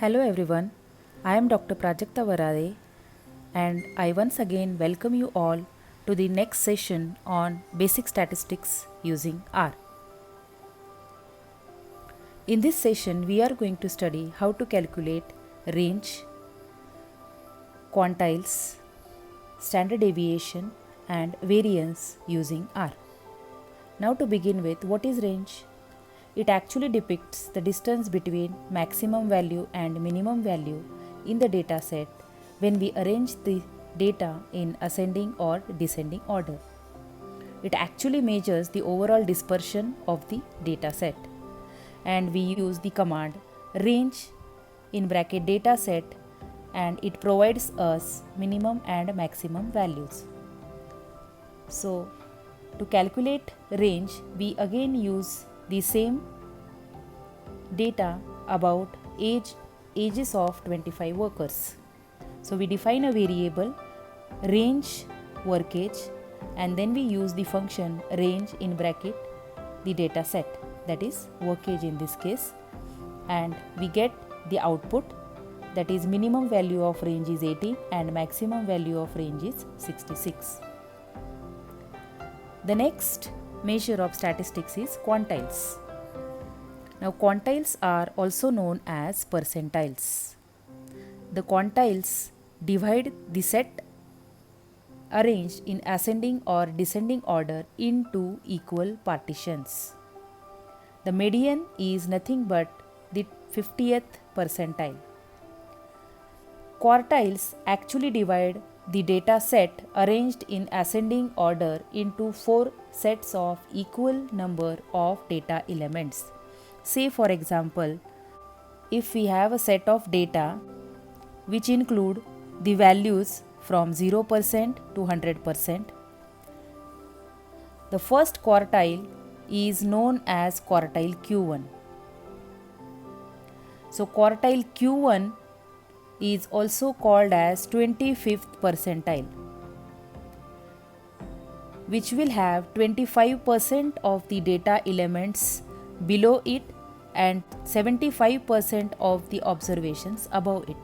Hello everyone, I am Dr. Prajakta Varade and I once again welcome you all to the next session on basic statistics using R. In this session, we are going to study how to calculate range, quantiles, standard deviation and variance using R. Now to begin with, what is range? It actually depicts the distance between maximum value and minimum value in the data set when we arrange the data in ascending or descending order. It actually measures the overall dispersion of the data set, and we use the command range in bracket data set, and it provides us minimum and maximum values. So to calculate range, we again use the same data about ages of 25 workers. So we define a variable range work age, and then we use the function range in bracket the data set, that is work age in this case, and we get the output, that is minimum value of range is 18 and maximum value of range is 66. The next measure of statistics is quantiles. Now quantiles are also known as percentiles. The quantiles divide the set arranged in ascending or descending order into equal partitions. The median is nothing but the 50th percentile. Quartiles actually divide the data set arranged in ascending order into 4 sets of equal number of data elements. Say for example, if we have a set of data which include the values from 0% to 100%, the first quartile is known as quartile Q1. So quartile Q1 is also called as 25th percentile, which will have 25% of the data elements below it and 75% of the observations above it.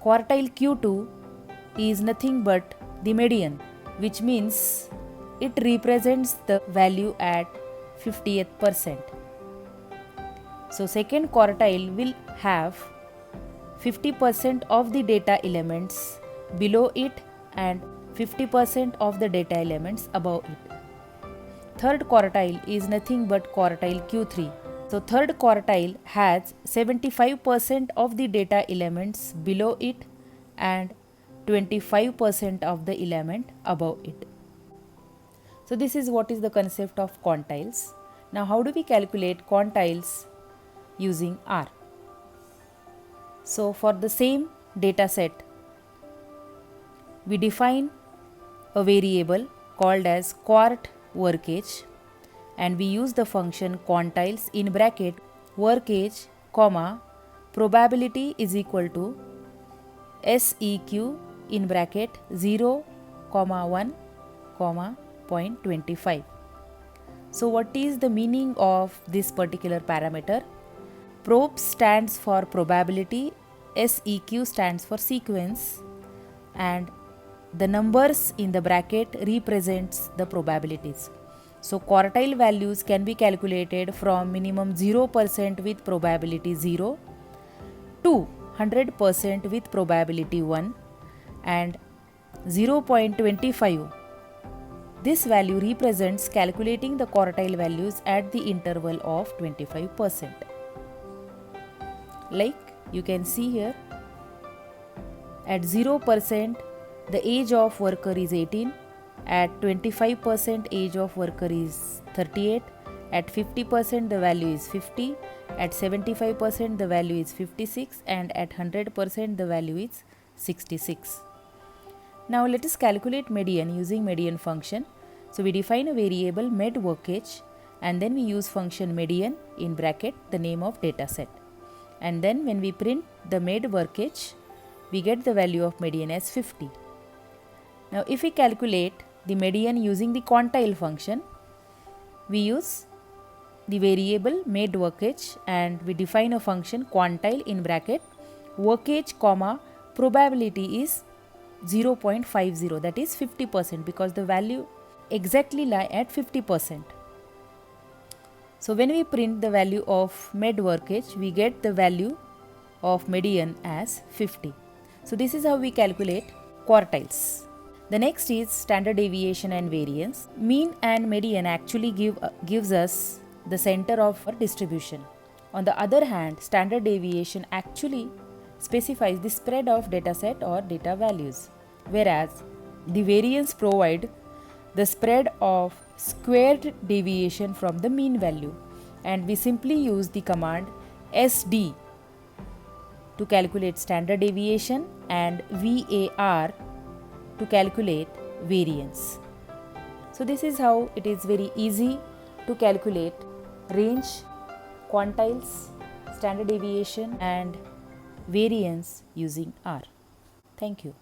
Quartile Q2 is nothing but the median, which means it represents the value at 50th percent. So second quartile will have 50% of the data elements below it and 50% of the data elements above it. Third quartile is nothing but quartile Q3. So third quartile has 75% of the data elements below it and 25% of the element above it. So this is what is the concept of quantiles. Now how do we calculate quantiles using R? So for the same data set, we define a variable called as quart work age, and we use the function quantiles in bracket work age, comma, probability is equal to SEQ in bracket 0, 1, 0.25. So what is the meaning of this particular parameter? Prob stands for probability, SEQ stands for sequence, and the numbers in the bracket represents the probabilities. So quartile values can be calculated from minimum 0% with probability 0 to 100% with probability 1 and 0.25. This value represents calculating the quartile values at the interval of 25%. Like you can see here, at 0% the age of worker is 18, at 25% age of worker is 38, at 50% the value is 50, at 75% the value is 56, and at 100% the value is 66. Now let us calculate median using median function. So we define a variable med work age, and then we use function median in bracket the name of data set. And then when we print the med work age, we get the value of median as 50. Now if we calculate the median using the quantile function, we use the variable made workage and we define a function quantile in bracket workage comma probability is 0.50, that is 50%, because the value exactly lie at 50%. So when we print the value of made workage, we get the value of median as 50. So this is how we calculate quartiles. The next is standard deviation and variance. Mean and median actually gives us the center of our distribution. On the other hand, standard deviation actually specifies the spread of dataset or data values, whereas the variance provide the spread of squared deviation from the mean value, and we simply use the command SD to calculate standard deviation and VAR to calculate variance. So this is how it is very easy to calculate range, quantiles, standard deviation and variance using R. Thank you.